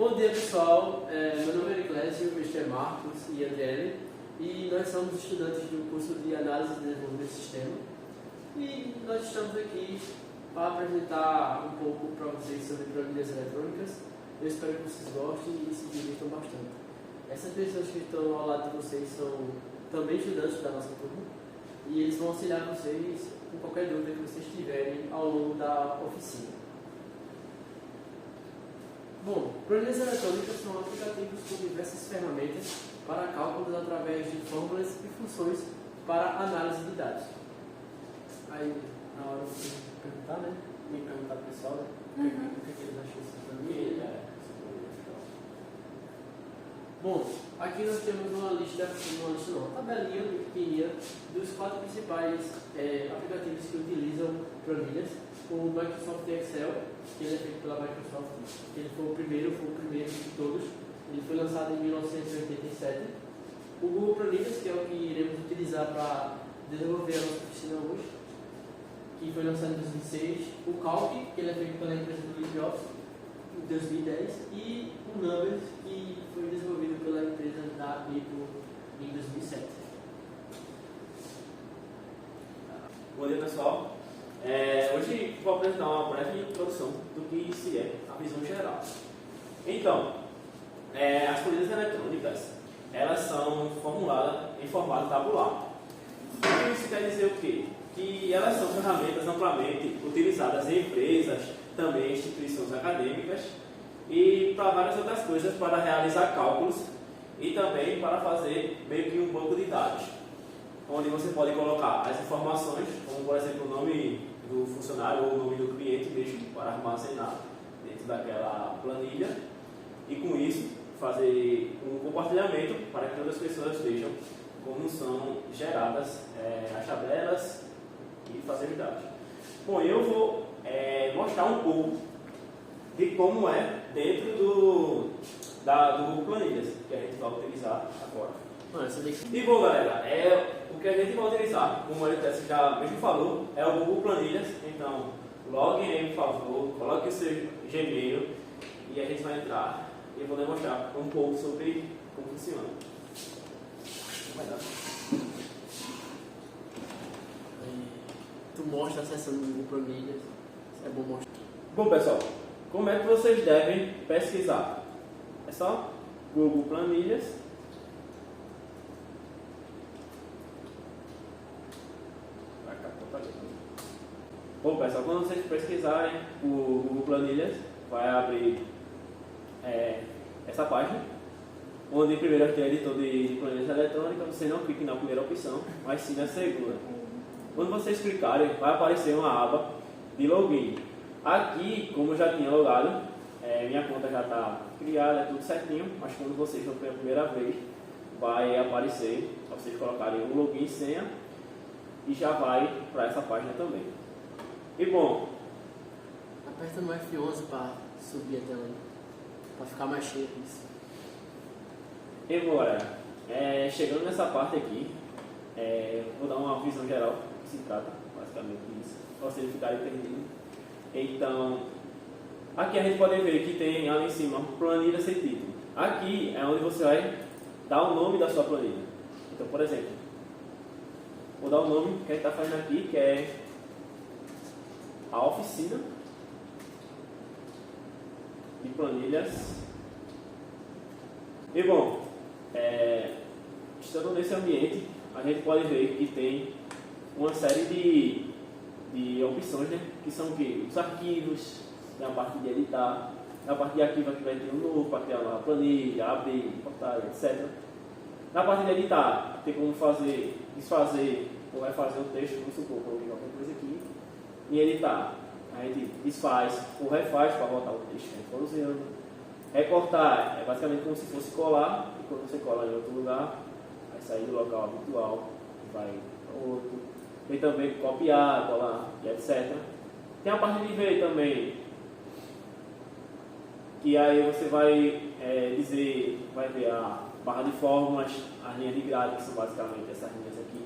Bom dia pessoal, meu nome é Niclésio, Mr. Marcos e Adriele e nós somos estudantes do curso de Análise e Desenvolvimento de Sistema e nós estamos aqui para apresentar um pouco para vocês sobre planilhas eletrônicas. Eu espero que vocês gostem e se divirtam bastante. Essas pessoas que estão ao lado de vocês são também estudantes da nossa turma e eles vão auxiliar vocês com qualquer dúvida que vocês tiverem ao longo da oficina. Bom, planilhas eletrônicas são aplicativos com diversas ferramentas para cálculos através de fórmulas e funções para análise de dados. Aí, na hora de perguntar, né? Tem que perguntar para o pessoal, né? O que eles acham dessa planilha. Bom, aqui nós temos uma tabelinha bem pequenininha dos 4 principais aplicativos que utilizam planilhas. O Microsoft Excel, que ele é feito pela Microsoft, ele foi o primeiro de todos. Ele foi lançado em 1987. O Google Planilhas, que é o que iremos utilizar para desenvolver a nossa oficina hoje, que foi lançado em 2006. O Calc, que ele é feito pela empresa do LibreOffice, em 2010. E o Numbers, que foi desenvolvido pela empresa da Apple em 2007. Bom dia pessoal, hoje vou apresentar uma breve introdução do que se é a visão geral. Então, as planilhas eletrônicas, elas são formuladas em formato tabular. Isso quer dizer o quê? Que elas são ferramentas amplamente utilizadas em empresas, também em instituições acadêmicas e para várias outras coisas, para realizar cálculos e também para fazer meio que um banco de dados, onde você pode colocar as informações, como por exemplo o nome do funcionário ou o nome do cliente mesmo, para armazenar dentro daquela planilha e com isso fazer um compartilhamento para que outras pessoas vejam como são geradas as tabelas e fazer os dados. Bom, eu vou mostrar um pouco de como é dentro do Google Planilhas, que a gente vai utilizar agora. E bom galera, o que a gente vai utilizar, como a Tessa já mesmo falou, é o Google Planilhas. Então, loguem aí por favor, coloque o seu Gmail e a gente vai entrar e eu vou demonstrar um pouco sobre como funciona. Vai dar. Tu mostra a seção do Google Planilhas, é bom mostrar. Bom pessoal, como é que vocês devem pesquisar? É só Google Planilhas. Bom pessoal, quando vocês pesquisarem o Google Planilhas, vai abrir essa página, onde primeiro aqui é editor de planilhas eletrônicas. Você não clique na primeira opção, mas sim na segunda. Quando vocês clicarem, vai aparecer uma aba de login. Aqui, como eu já tinha logado, minha conta já está criada, é tudo certinho, mas quando vocês vão pela primeira vez, vai aparecer, para vocês colocarem o login e senha, e já vai para essa página também. E bom, aperta no F11 para subir a tela, para ficar mais cheio isso. E agora, chegando nessa parte aqui, vou dar uma visão geral do que se trata, basicamente isso, para vocês ficarem perdidos. Então, aqui a gente pode ver que tem ali em cima planilha sem título. Aqui é onde você vai dar o nome da sua planilha. Então, por exemplo, vou dar o nome que a gente está fazendo aqui, que é a oficina de planilhas. E bom, estando nesse ambiente, a gente pode ver que tem uma série de opções, né? Que são o quê? Os arquivos, tem a parte de editar, na parte de arquivo aqui vai ter um novo para criar uma planilha, abrir, cortar, etc. Na parte de editar, tem como fazer, desfazer ou vai fazer um texto, vamos supor, coloquei qualquer coisa aqui. Em editar, a gente desfaz ou refaz para botar o texto que a gente está usando. Recortar é basicamente como se fosse colar, e quando você cola em outro lugar, vai sair do local habitual e vai para outro. Tem também copiar, colar e etc. Tem a parte de ver também, que aí você vai vai ver a barra de fórmulas, as linhas de grade, que são basicamente essas linhas aqui.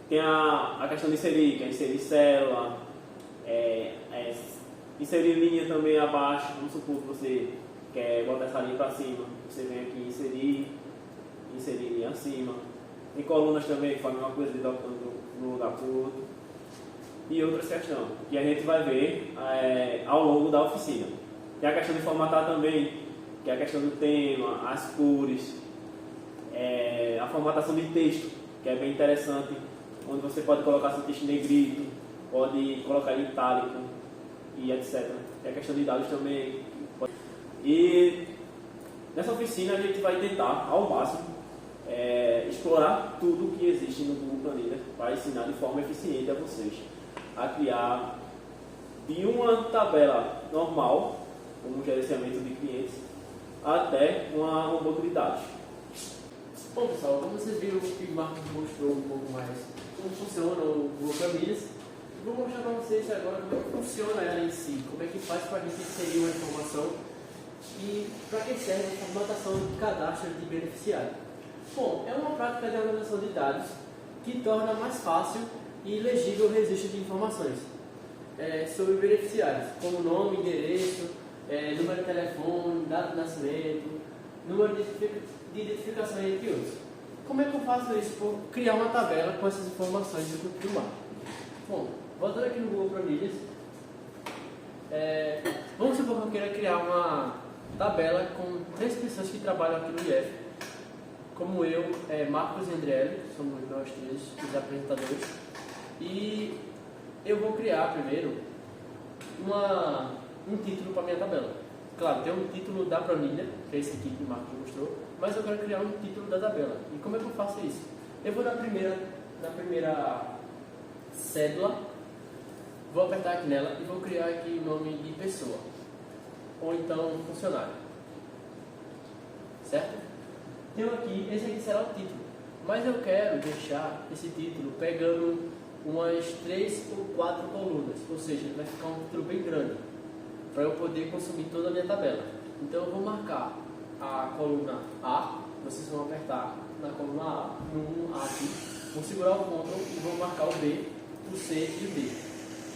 Tem a questão de inserir, que é inserir célula, inserir linha também abaixo. Vamos supor que você quer botar essa linha para cima, você vem aqui inserir linha acima. Tem colunas também que fazem uma coisa de um lugar para o outro. E outras questões que a gente vai ver ao longo da oficina. Tem a questão de formatar também, que é a questão do tema, as cores, a formatação de texto, que é bem interessante, onde você pode colocar seu texto em negrito, pode colocar em itálico e etc. Tem a questão de dados também. E nessa oficina a gente vai tentar, ao máximo, explorar tudo que existe no Google Planilha para ensinar de forma eficiente a vocês a criar de uma tabela normal, como gerenciamento de clientes, até um banco de dados. Bom pessoal, como vocês viram, o Marcos mostrou um pouco mais como funciona o Google Planilhas, vou mostrar para vocês agora como é que funciona ela em si, como é que faz para a gente inserir uma informação e para que serve a formatação de cadastro de beneficiário. Bom, é uma prática de organização de dados que torna mais fácil e legível o registro de informações sobre beneficiários, como nome, endereço, número de telefone, data de nascimento, número de identificação, entre outros. Como é que eu faço isso? Vou criar uma tabela com essas informações do mar. Bom, voltando aqui no Google Planilhas, vamos supor que eu queira criar uma tabela com 3 pessoas que trabalham aqui no IF, como eu, Marcos e André, somos nós 3 os apresentadores, e eu vou criar primeiro um título para minha tabela. Claro, tem um título da planilha, que é esse aqui que o Marcos mostrou, mas eu quero criar um título da tabela. E como é que eu faço isso? Eu vou na primeira cédula, vou apertar aqui nela e vou criar aqui o nome de pessoa, ou então funcionário, certo? Tenho aqui, esse aqui será o título, mas eu quero deixar esse título pegando umas 3 ou 4 colunas, ou seja, vai ficar um título bem grande, para eu poder consumir toda a minha tabela. Então eu vou marcar a coluna A, vocês vão apertar na coluna A, no A aqui, vou segurar o Ctrl e vou marcar o B, o C e o D.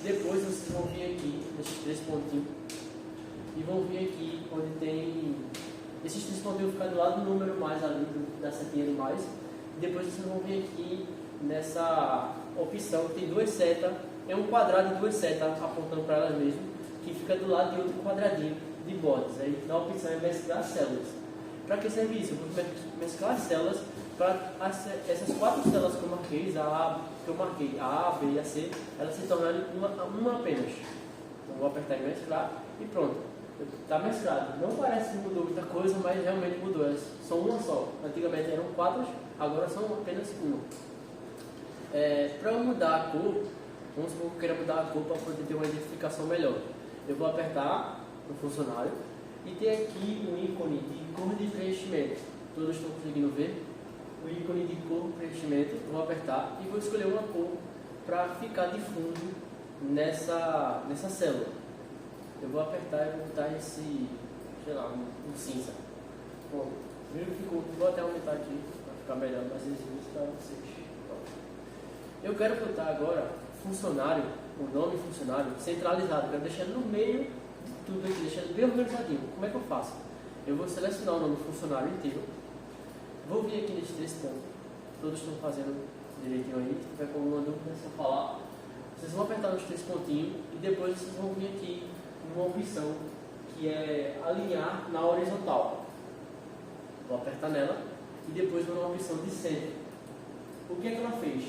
Depois vocês vão vir aqui, nesses 3 pontinhos, e vão vir aqui onde tem... Esses 3 pontinhos vão ficar do lado do número mais ali, da setinha de mais. Depois vocês vão vir aqui nessa opção que tem 2 setas, é um quadrado de 2 setas apontando para elas mesmas, que fica do lado de outro quadradinho de bordas. Aí na opção é mesclar células. Para que serve isso? Eu vou mesclar as células para essas 4 células que eu marquei, a A, B e a C, elas se tornarem uma apenas. Então vou apertar em mesclar e pronto. Está mesclado. Não parece que mudou muita coisa, mas realmente mudou. Elas são uma só. Antigamente eram 4, agora são apenas uma. Para eu mudar a cor, vamos supor que eu queira mudar a cor para poder ter uma identificação melhor. Eu vou apertar no funcionário e tem aqui um ícone de cor de preenchimento. Todos estão conseguindo ver? O ícone de cor preenchimento, vou apertar e vou escolher uma cor para ficar de fundo nessa célula. Eu vou apertar e vou botar esse, sei lá, um cinza. Bom, viu que ficou? Vou até aumentar aqui para ficar melhor, mas existe para vocês. Pronto. Eu quero botar agora funcionário, o nome funcionário centralizado, quero deixar no meio de tudo aqui, deixando bem organizadinho. Como é que eu faço? Eu vou selecionar o nome funcionário inteiro, vou vir aqui nesses 3 pontos, todos estão fazendo direitinho aí, se tiver alguma dúvida é só falar. Vocês vão apertar nos 3 pontinhos e depois vocês vão vir aqui numa opção que é alinhar na horizontal. Vou apertar nela e depois vou numa opção de centro. O que é que ela fez?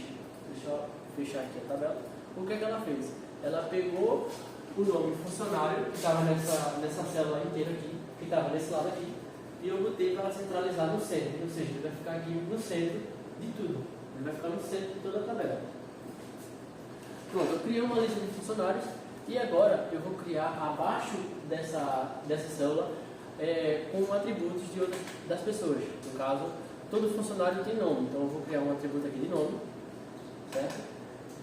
Deixa eu fechar aqui a tabela. O que é que ela fez? Ela pegou o nome funcionário que estava nessa célula inteira aqui, que estava desse lado aqui, e eu botei para centralizar no centro, ou seja, ele vai ficar aqui no centro de tudo, ele vai ficar no centro de toda a tabela. Pronto, eu criei uma lista de funcionários e agora eu vou criar abaixo dessa célula com atributos das pessoas. No caso, todo funcionário tem nome, então eu vou criar um atributo aqui de nome, certo?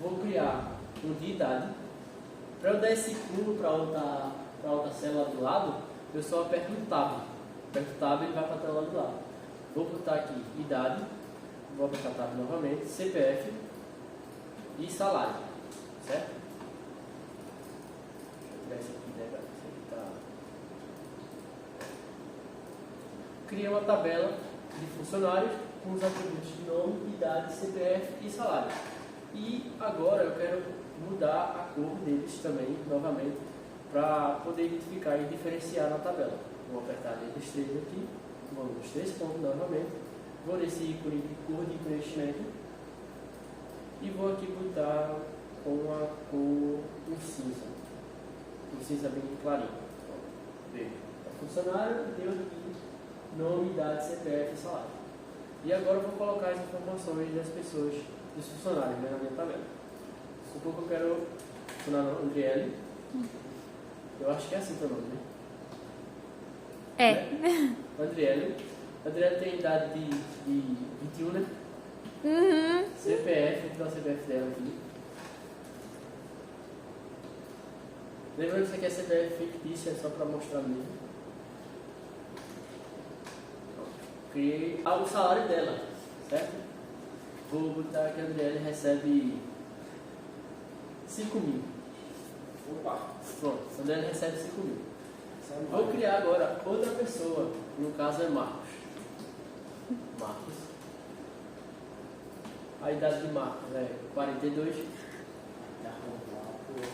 Vou criar um de idade. Para eu dar esse pulo para outra célula do lado, eu só aperto o Tab. Aperto o Tab e ele vai para a tela do lado. Vou botar aqui idade, vou apertar Tab novamente, CPF e salário, certo? Deixa eu tirar esse aqui, né? cria uma tabela de funcionários com os atributos de nome, idade, CPF e salário. E agora eu quero mudar a cor deles também, novamente, para poder identificar e diferenciar na tabela. Vou apertar a letra estrela aqui, vou nos 3 pontos novamente, vou nesse ícone de cor de preenchimento e vou aqui botar com a cor em cinza, bem clarinho. Veja, é funcionário, deu aqui nome, idade, CPF e salário. E agora eu vou colocar as informações das pessoas, dos funcionários, né, na minha tabela. Supor que eu quero funcionário Andriele. Eu acho que é assim teu nome, né? É. Né? Andriele. Andriele tem idade de 21, né? Uhum. CPF, vou dar o CPF dela aqui. Lembrando que isso aqui é CPF fictício, é só para mostrar mesmo. Criei o salário dela, certo? Vou botar que a Andriele recebe 5 mil. Opa! Pronto, a Andriele recebe 5 mil. Vou criar agora outra pessoa, no caso é Marcos. Marcos. A idade de Marcos é 42.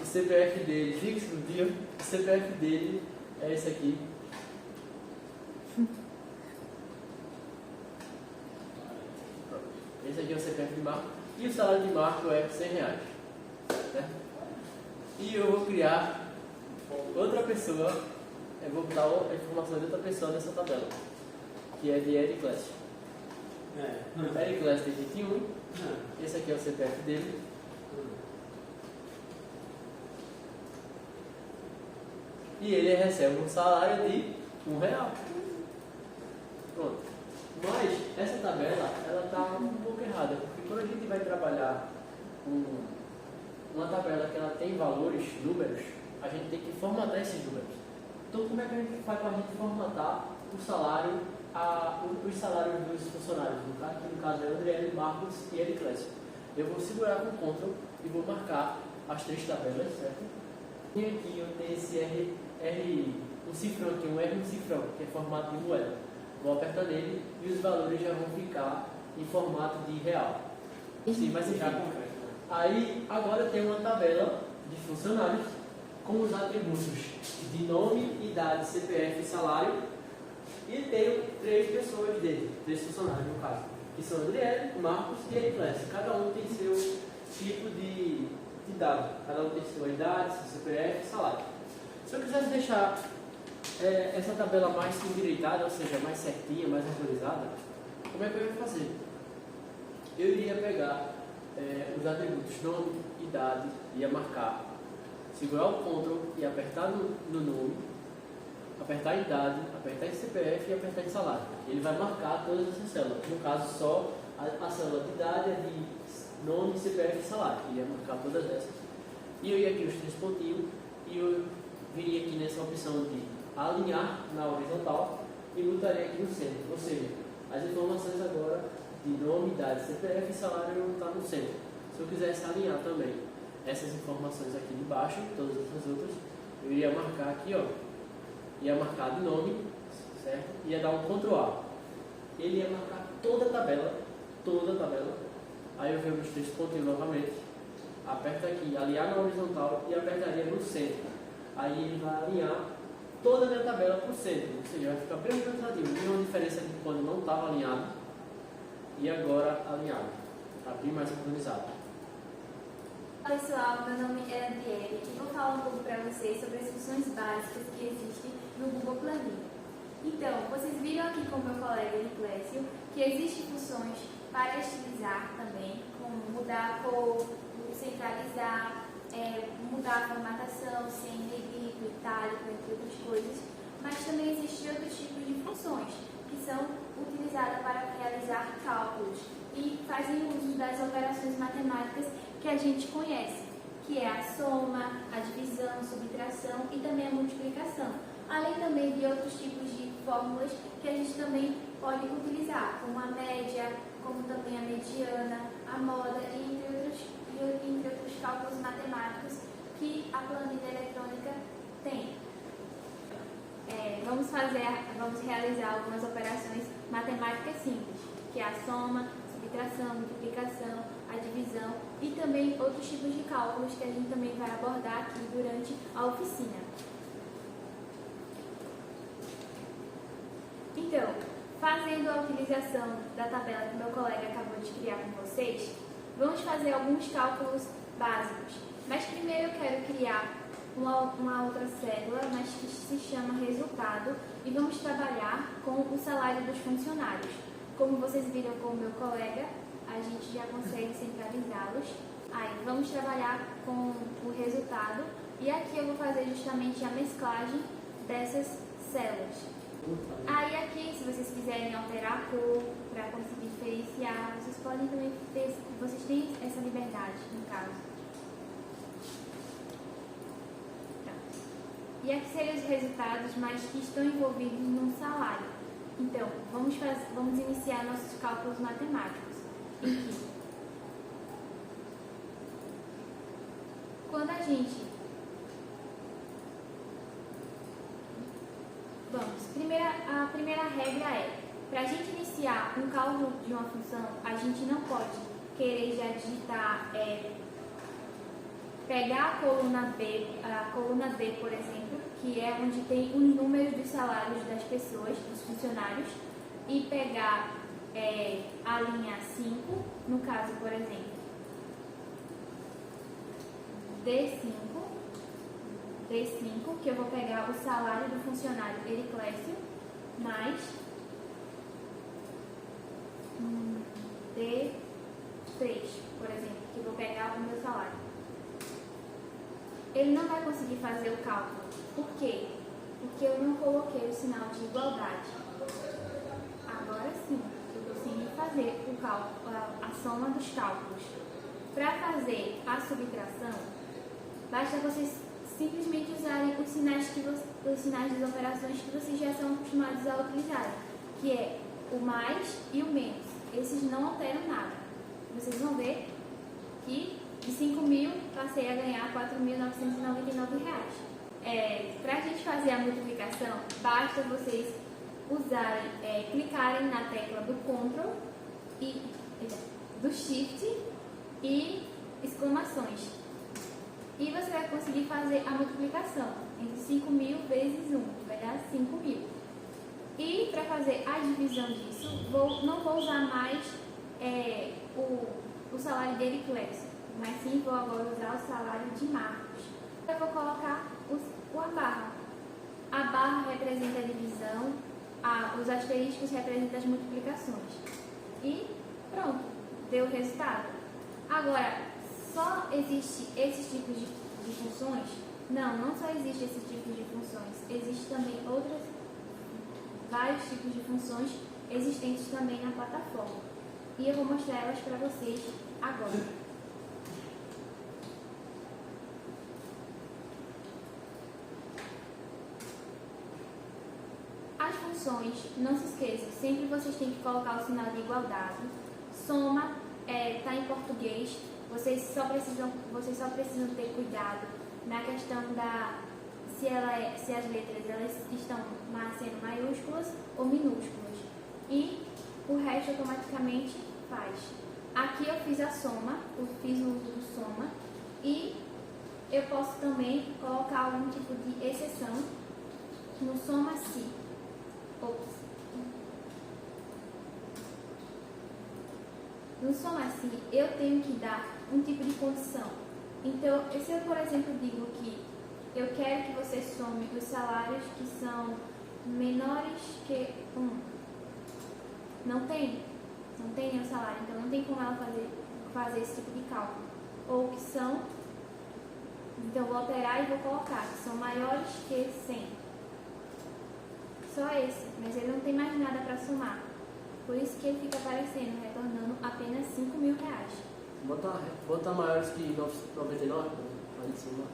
O CPF dele, fixe no dia, o CPF dele é esse aqui. Esse aqui é o CPF de Marco. E o salário de Marco é R$100. Né? E eu vou criar outra pessoa, eu vou botar a informação de outra pessoa nessa tabela, que é de Eric Class. Eric Class tem 21. Esse aqui é o CPF dele. E ele recebe um salário de R$1. Pronto. Mas essa tabela, ela está um pouco errada, porque quando a gente vai trabalhar com uma tabela que ela tem valores, números, a gente tem que formatar esses números. Então como é que a gente faz para a gente formatar o salário, os salários dos funcionários? Que no caso é Andriele, Marcos e Eric Clécio. Eu vou segurar com o Ctrl e vou marcar as 3 tabelas, certo? E aqui eu tenho esse um cifrão aqui, um R um cifrão, que é formato de moeda. Vou apertar nele e os valores já vão ficar em formato de real. Sim, mas enfim. Aí agora tem uma tabela de funcionários com os atributos de nome, idade, CPF e salário. E tenho 3 pessoas dele, 3 funcionários no caso, que são Andriele, Marcos e Eric Clécio. Cada um tem seu tipo de dado, cada um tem sua idade, seu CPF e salário. Se eu quisesse deixar essa tabela mais endireitada, ou seja, mais certinha, mais organizada, como é que eu ia fazer? Eu iria pegar os atributos nome, idade, ia marcar, segurar o Ctrl e apertar no nome, apertar em idade, apertar em CPF e apertar em salário. Ele vai marcar todas essas células. No caso, só a célula de idade é de nome, CPF e salário. Ele ia marcar todas essas. E eu ia aqui os 3 pontinhos e eu viria aqui nessa opção de alinhar na horizontal e botaria aqui no centro. Ou seja, as informações agora de nome, idade, CPF e salário não estão no centro. Se eu quisesse alinhar também essas informações aqui de baixo, todas essas outras, eu iria marcar aqui, ó, ia marcar de nome, certo? Ia dar um Ctrl A. Ele ia marcar toda a tabela, aí eu venho nos 3 pontinhos novamente, aperto aqui, alinhar na horizontal e apertaria no centro. Aí ele vai alinhar toda a minha tabela para o centro, ou seja, vai ficar bem organizadinho. Tem uma diferença de quando não estava alinhado e agora alinhado, está bem mais organizado. Olá pessoal, meu nome é Andriele e vou falar um pouco para vocês sobre as funções básicas que existem no Google Planilha. Então, vocês viram aqui com o meu colega Niclésio que existem funções para estilizar também, como mudar a cor, centralizar, mudar a formatação, sem negrito, itálico, entre outras coisas, mas também existem outros tipos de funções que são utilizadas para realizar cálculos e fazem uso das operações matemáticas que a gente conhece, que é a soma, a divisão, a subtração e também a multiplicação, além também de outros tipos de fórmulas que a gente também pode utilizar, como a média, como também a mediana, a moda e entre outros cálculos matemáticos que a planilha eletrônica tem. vamos realizar algumas operações matemáticas simples, que é a soma, subtração, multiplicação, a divisão e também outros tipos de cálculos que a gente também vai abordar aqui durante a oficina. Então, fazendo a utilização da tabela que meu colega acabou de criar com vocês, vamos fazer alguns cálculos básicos. Mas primeiro eu quero criar uma outra célula, mas que se chama resultado, e vamos trabalhar com o salário dos funcionários. Como vocês viram com o meu colega, a gente já consegue centralizá-los. Aí vamos trabalhar com o resultado, e aqui eu vou fazer justamente a mesclagem dessas células. Aí aqui, se vocês quiserem alterar a cor para conseguir diferenciar, vocês podem também ter, vocês têm essa liberdade, no caso. E aqui seriam os resultados, mas que estão envolvidos num salário. Então, vamos iniciar nossos cálculos matemáticos. Em que, quando a primeira regra é, para a gente iniciar um cálculo de uma função, a gente não pode querer já digitar, pegar a coluna B, por exemplo, que é onde tem os números dos salários das pessoas, dos funcionários, e pegar a linha 5, no caso, por exemplo, D5, que eu vou pegar o salário do funcionário Hericlésio, mais D3, por exemplo, que eu vou pegar o meu salário. Ele não vai conseguir fazer o cálculo. Por quê? Porque eu não coloquei o sinal de igualdade. Agora sim, eu consigo fazer o cálculo, a soma dos cálculos. Para fazer a subtração, basta vocês simplesmente usarem os sinais das operações que vocês já são acostumados a utilizar, que é o mais e o menos. Esses não alteram nada. Vocês vão ver que de 5.000 passei a ganhar R$ 4.999. Para a gente fazer a multiplicação, basta vocês clicarem na tecla do Ctrl e do Shift e exclamações. E você vai conseguir fazer a multiplicação entre 5.000 vezes 1, vai dar 5.000. E para fazer a divisão disso, não vou usar mais o salário de Hericlésio, mas sim vou agora usar o salário de Marcos. Eu vou colocar a barra. A barra representa a divisão, os asteriscos representam as multiplicações. E pronto, deu o resultado. Agora, só existe esses tipos de funções? Não só existe esses tipos de funções. Existem também vários tipos de funções existentes também na plataforma. E eu vou mostrar elas para vocês agora. As funções, não se esqueçam, sempre vocês têm que colocar o sinal de igualdade. Soma está em português. Vocês só precisam ter cuidado na questão se as letras elas estão sendo maiúsculas ou minúsculas. E o resto automaticamente faz. Aqui eu fiz a soma, eu fiz o uso do soma, e eu posso também colocar algum tipo de exceção no soma-se. No soma-se, eu tenho que dar um tipo de condição. Então, se eu, por exemplo, digo que eu quero que você some os salários que são menores que 1, não tem nenhum salário, então não tem como ela fazer esse tipo de cálculo. Ou que são, então vou alterar e vou colocar, que são maiores que 100. Só esse, mas ele não tem mais nada para somar. Por isso que ele fica aparecendo, retornando apenas R$ 5.000. Bota maiores que 99 para de somar.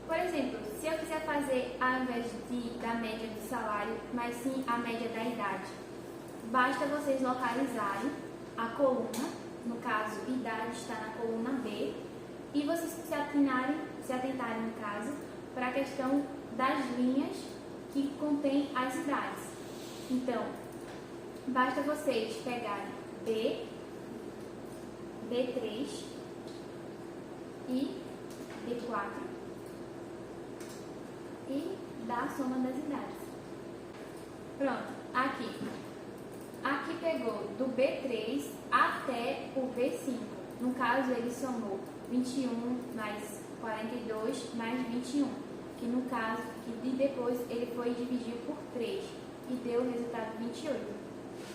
Por exemplo, se eu quiser fazer, ao invés da média do salário, mas sim a média da idade, basta vocês localizarem a coluna no caso, idade está na coluna B, e vocês se atentarem, no caso, para a questão das linhas que contém as idades. Então, basta vocês pegarem B, B3 e B4 e dar a soma das idades. Pronto, aqui pegou do B3 até o B5. No caso, ele somou 21 mais 42 mais 21, que no caso, e depois ele foi dividido por 3 e deu o resultado 28.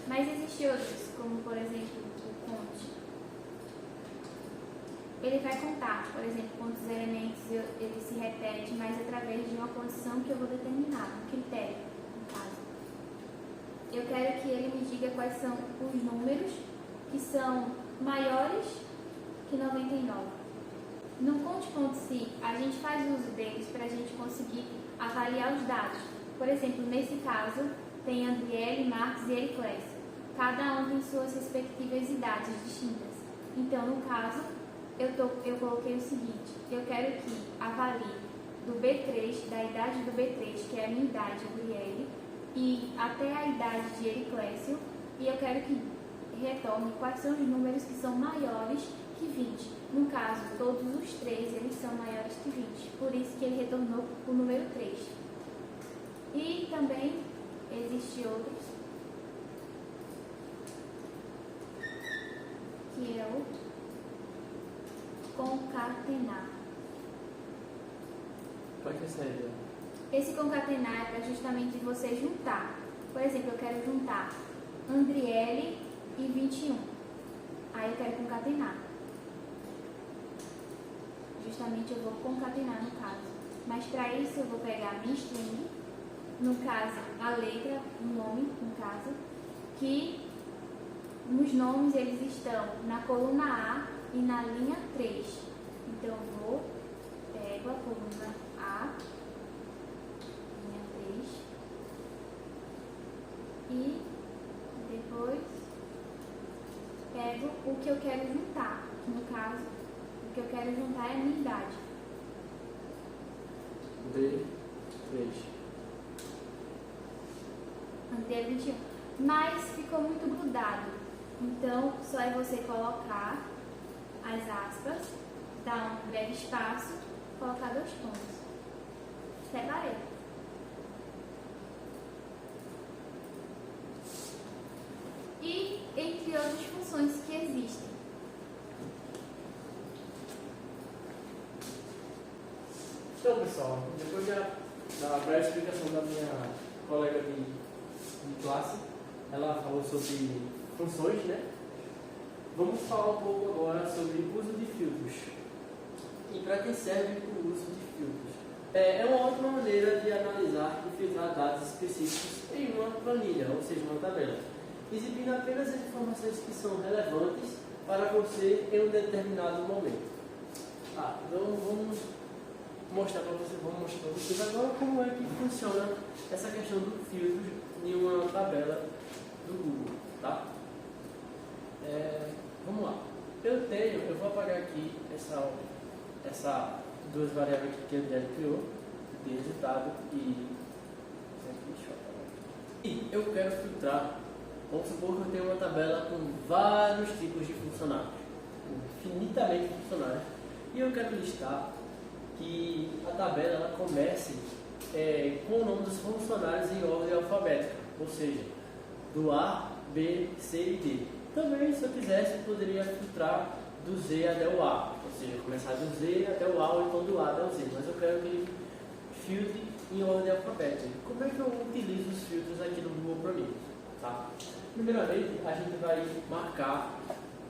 Mas existem outros, como por exemplo o conte. Ele vai contar, por exemplo, quantos elementos ele se repete, mas através de uma condição que eu vou determinar, um critério, no caso. Eu quero que ele me diga quais são os números que são maiores que 99. No conte.si, a gente faz uso deles para a gente conseguir avaliar os dados. Por exemplo, nesse caso, tem Andriele, Marcos e Ericlésio. Cada um tem suas respectivas idades distintas. Então, no caso, eu coloquei o seguinte: eu quero que avalie do B3, da idade do B3, que é a minha idade, Andriele, e até a idade de Ericlésio, e eu quero que retorne quais são os números que são maiores que 20. No caso, todos os três eles são maiores que 20, por isso que ele retornou o número 3. E também existem outros, que é o concatenar. Pode ser. Esse concatenar é para justamente você juntar. Por exemplo, eu quero juntar Andriele e 21. Aí eu quero concatenar. Justamente eu vou concatenar no caso. Mas para isso eu vou pegar a minha string, no caso a letra, o nome, no caso, que nos nomes eles estão na coluna A e na linha 3. Então eu pego a coluna A, linha 3, e depois pego o que eu quero juntar, que no caso o que eu quero juntar é a minha idade. B3. André 21. Mas ficou muito grudado. Então, só é você colocar as aspas, dar um breve espaço, colocar 2 pontos. Separei. E entre outras funções que existem. Então, pessoal, depois da breve explicação da minha colega de classe, ela falou sobre funções, né? Vamos falar um pouco agora sobre o uso de filtros. E para que serve o uso de filtros? É uma ótima maneira de analisar e filtrar dados específicos em uma planilha, ou seja, uma tabela, exibindo apenas as informações que são relevantes para você em um determinado momento. Então vamos mostrar para vocês agora como é que funciona essa questão do filtro em uma tabela do Google, tá? Vamos lá. Eu vou apagar aqui essa duas variáveis que a André criou, de resultado e eu quero filtrar. Vamos supor que eu tenho uma tabela com vários tipos de funcionários, infinitamente funcionários, e eu quero listar que a tabela ela comece com o nome dos funcionários em ordem alfabética, ou seja, do A, B, C e D. Também, se eu quisesse, eu poderia filtrar do Z até o A, ou seja, começar do Z até o A ou então do A até o Z, mas eu quero que ele filtre em ordem alfabética. Como é que eu utilizo os filtros aqui no Google para mim? Tá? Primeiramente, a gente vai marcar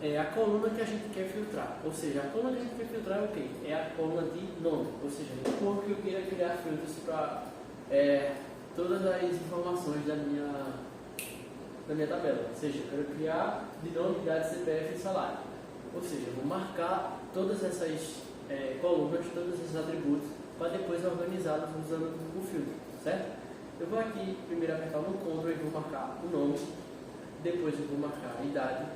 a coluna que a gente quer filtrar, ou seja, a coluna que a gente quer filtrar é o quê? É a coluna de nome, ou seja, como que eu queira criar filtros para todas as informações da minha tabela, ou seja, eu quero criar de nome, idade, CPF e salário, ou seja, eu vou marcar todas essas colunas, todos esses atributos, para depois organizá-los usando o filtro, certo? Eu vou aqui primeiro apertar no Ctrl e vou marcar o nome, depois eu vou marcar a idade,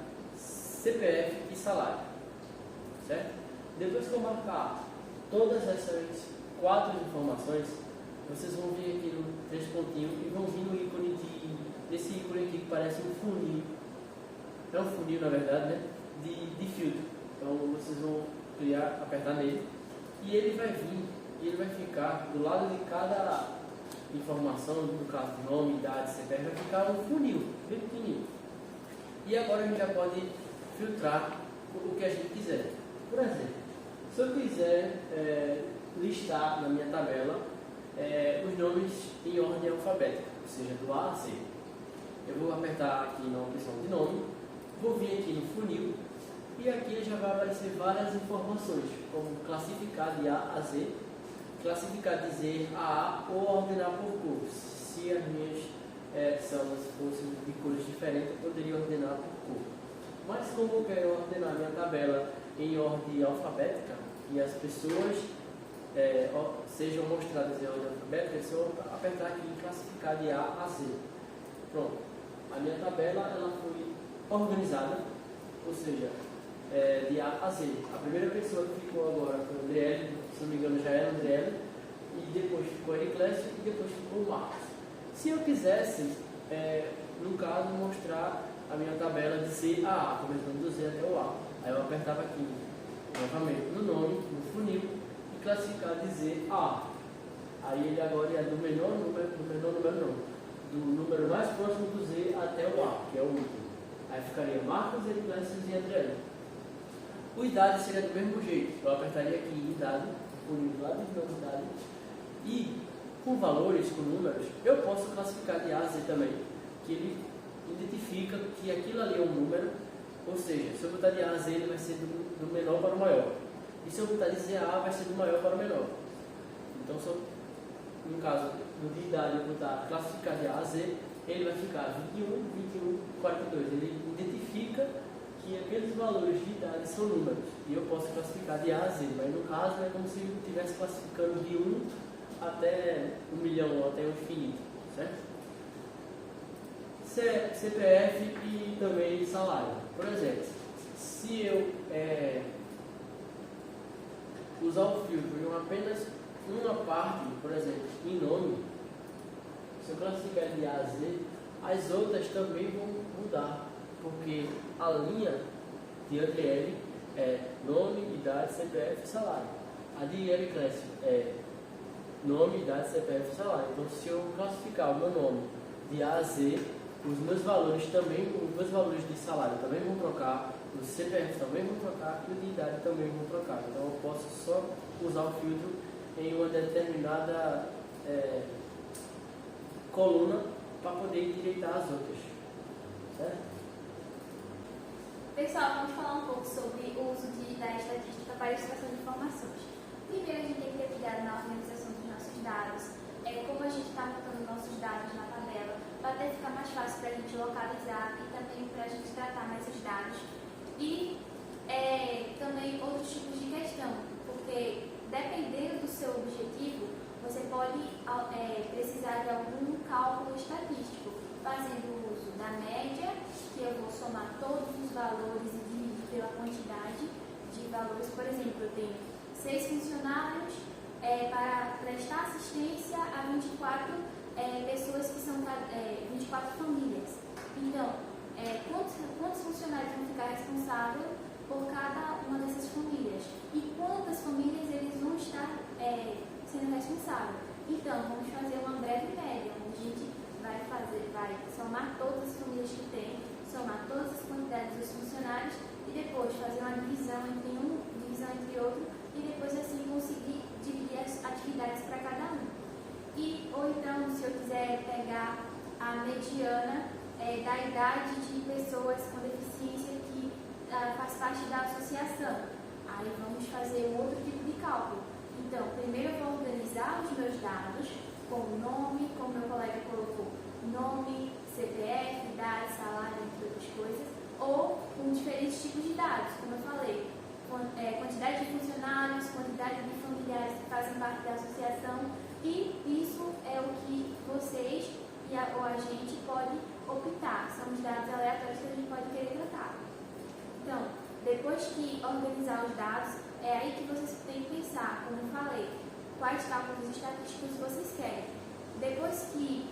CPF e salário, certo? Depois que eu marcar todas essas 4 informações, vocês vão vir aqui no 3 pontinhos e vão vir no ícone desse ícone aqui que parece um funil. É um funil, na verdade, né? De filtro. Então vocês vão apertar nele e ele vai vir e ele vai ficar do lado de cada informação, no caso de nome, idade, CPF, vai ficar um funil, bem pequenininho. E agora a gente já pode filtrar o que a gente quiser. Por exemplo, se eu quiser listar na minha tabela os nomes em ordem alfabética, ou seja, do A a Z, eu vou apertar aqui na opção de nome, vou vir aqui no funil e aqui já vai aparecer várias informações, como classificar de A a Z, classificar de Z a ou ordenar por cor. Se as minhas células fossem de cores diferentes, eu poderia ordenar por cor. Mas como eu quero ordenar minha tabela em ordem alfabética e as pessoas sejam mostradas em ordem alfabética, é só apertar aqui em classificar de A a Z. Pronto. A minha tabela ela foi organizada, ou seja, de A a Z. A primeira pessoa que ficou agora foi o Andriele, se não me engano já era o Andriele, e depois ficou a Ericlésio e depois ficou o Marcos. Se eu quisesse, no caso, mostrar a minha tabela de C a A, começando do Z até o A, aí eu apertava aqui novamente no nome, no funil, e classificar de Z a A. Aí ele agora é do menor número não, do número mais próximo do Z até o A, que é o último. Aí ficaria Marcos, Ericlésio e Andriele. O idade seria do mesmo jeito. Eu apertaria aqui em idade, funil do lado de idade, e com valores, com números, eu posso classificar de A a Z também, que ele identifica que aquilo ali é um número, ou seja, se eu botar de A a Z, ele vai ser do menor para o maior. E se eu botar de Z a A, vai ser do maior para o menor. Então, no caso, no de idade, eu botar classificar de A a Z, ele vai ficar 21, 21, 42. Ele identifica que aqueles valores de idade são números. E eu posso classificar de A a Z. Mas no caso, é como se eu estivesse classificando de 1 até 1 milhão, ou até o infinito. Certo? CPF e também salário. Por exemplo, se eu usar o filtro em apenas uma parte, por exemplo, em nome, se eu classificar de A a Z, as outras também vão mudar, porque a linha de Andriele é nome, idade, CPF e salário. A de Ericlésio é nome, idade, CPF e salário. Então, se eu classificar o meu nome de A a Z, os meus valores de salário também vão trocar, os CPF também vão trocar e o de idade também vão trocar. Então eu posso só usar o filtro em uma determinada coluna para poder endireitar as outras. Certo? Pessoal, vamos falar um pouco sobre o uso da estatística para a extração de informações. Primeiro, a gente tem que ter cuidado na organização dos nossos dados. Como a gente está botando nossos dados na tabela, vai até ficar mais fácil para a gente localizar e também para a gente tratar mais os dados. E também outros tipos de questão, porque dependendo do seu objetivo, você pode precisar de algum cálculo estatístico, fazendo uso da média, que eu vou somar todos os valores e dividir pela quantidade de valores. Por exemplo, eu tenho 6 funcionários para prestar assistência a 24 pessoas que são 24 famílias. Então, quantos funcionários vão ficar responsáveis por cada uma dessas famílias? E quantas famílias eles vão estar sendo responsáveis? Então, vamos fazer uma breve média, onde a gente vai somar todas as famílias que tem, somar todas as quantidades dos funcionários e depois fazer uma divisão entre um, divisão entre outro e depois assim conseguir dividir as atividades para cada um. Ou então, se eu quiser pegar a mediana da idade de pessoas com deficiência que faz parte da associação, aí vamos fazer um outro tipo de cálculo. Então, primeiro eu vou organizar os meus dados com o nome, como meu colega colocou, nome, CPF, idade, salário, entre outras coisas, ou com diferentes tipos de dados, como eu falei, quantidade de funcionários, quantidade de familiares que fazem parte da associação, e isso é o que vocês ou a gente pode optar. São os dados aleatórios que a gente pode querer tratar. Então, depois que organizar os dados, é aí que vocês têm que pensar, como eu falei, quais cálculos estatísticos vocês querem. Depois que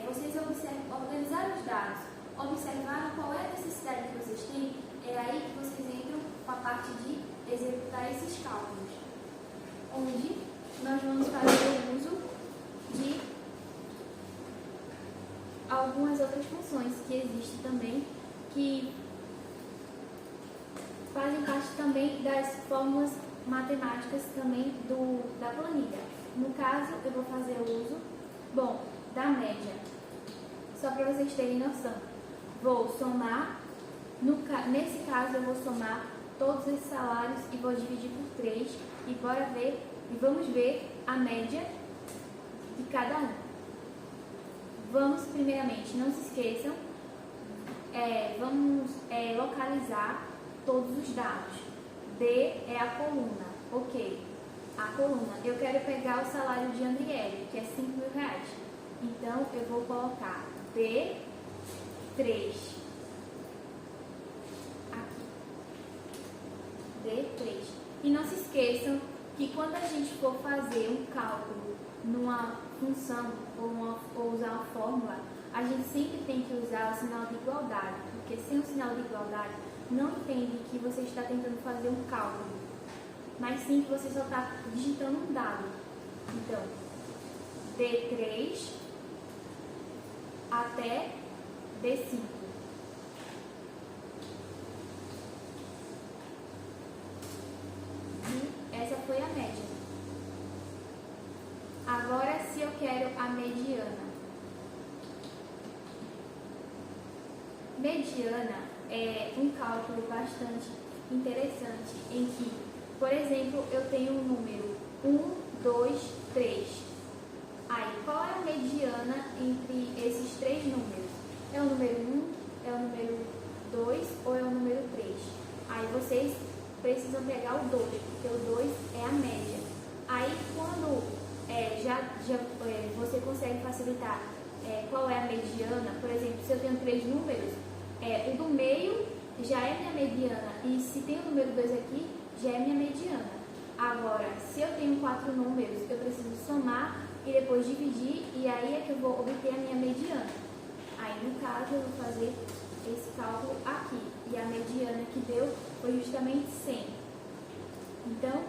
vocês organizaram os dados, observaram qual é a necessidade que vocês têm, é aí que vocês entram com a parte de executar esses cálculos, onde nós vamos fazer o uso de algumas outras funções que existem também, que fazem parte também das fórmulas matemáticas também da planilha. No caso, eu vou fazer o uso, da média. Só para vocês terem noção. Vou somar, nesse caso eu vou somar todos esses salários e vou dividir por 3 e vamos ver a média de cada um. Vamos, primeiramente, não se esqueçam, vamos localizar todos os dados. D é a coluna, ok. A coluna, eu quero pegar o salário de Andriele, que é R$5.000. Então, eu vou colocar D3. Aqui. D3. E não se esqueçam que quando a gente for fazer um cálculo numa função ou usar uma fórmula, a gente sempre tem que usar o sinal de igualdade, porque sem o sinal de igualdade não entende que você está tentando fazer um cálculo, mas sim que você só está digitando um dado. Então, D3 até D5. E essa foi a média. Agora, se eu quero a mediana. Mediana é um cálculo bastante interessante em que, por exemplo, eu tenho um número 1, 2, 3. Aí, qual é a mediana entre esses três números? É o número 1, é o número 2 ou é o número 3? Aí vocês precisam pegar o 2, porque o 2 é a média. Aí, quando você consegue facilitar qual é a mediana, por exemplo, se eu tenho 3 números, o do meio já é minha mediana, e se tem o número 2 aqui, já é minha mediana. Agora, se eu tenho 4 números, eu preciso somar e depois dividir, e aí é que eu vou obter a minha mediana. Aí, no caso, eu vou fazer esse cálculo aqui, e a mediana que deu foi justamente 100. Então,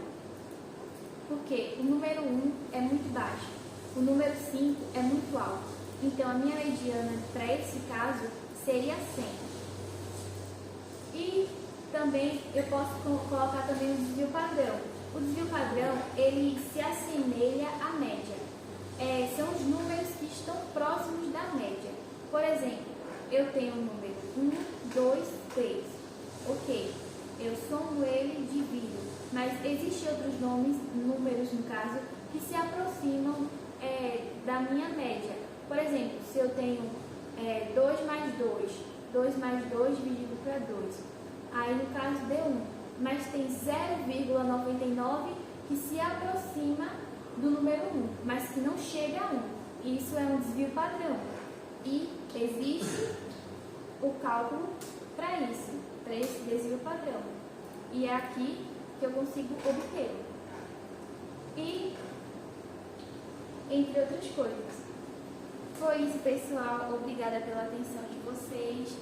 porque o número 1 é muito baixo, o número 5 é muito alto. Então, a minha mediana para esse caso seria 100. E também eu posso colocar também o desvio padrão. O desvio padrão, ele se assemelha à média. São os números que estão próximos da média. Por exemplo, eu tenho o número 1, 2, 3. Ok, eu somo ele e divido. Mas existem outros números, no caso, que se aproximam da minha média. Por exemplo, se eu tenho 2 mais 2, 2 mais 2 dividido para 2. Aí, no caso, deu 1. Mas tem 0,99 que se aproxima do número 1, mas que não chega a 1. Isso é um desvio padrão. E existe o cálculo para isso, para esse desvio padrão. E é aqui que eu consigo obter. E, entre outras coisas. Foi isso, pessoal. Obrigada pela atenção de vocês.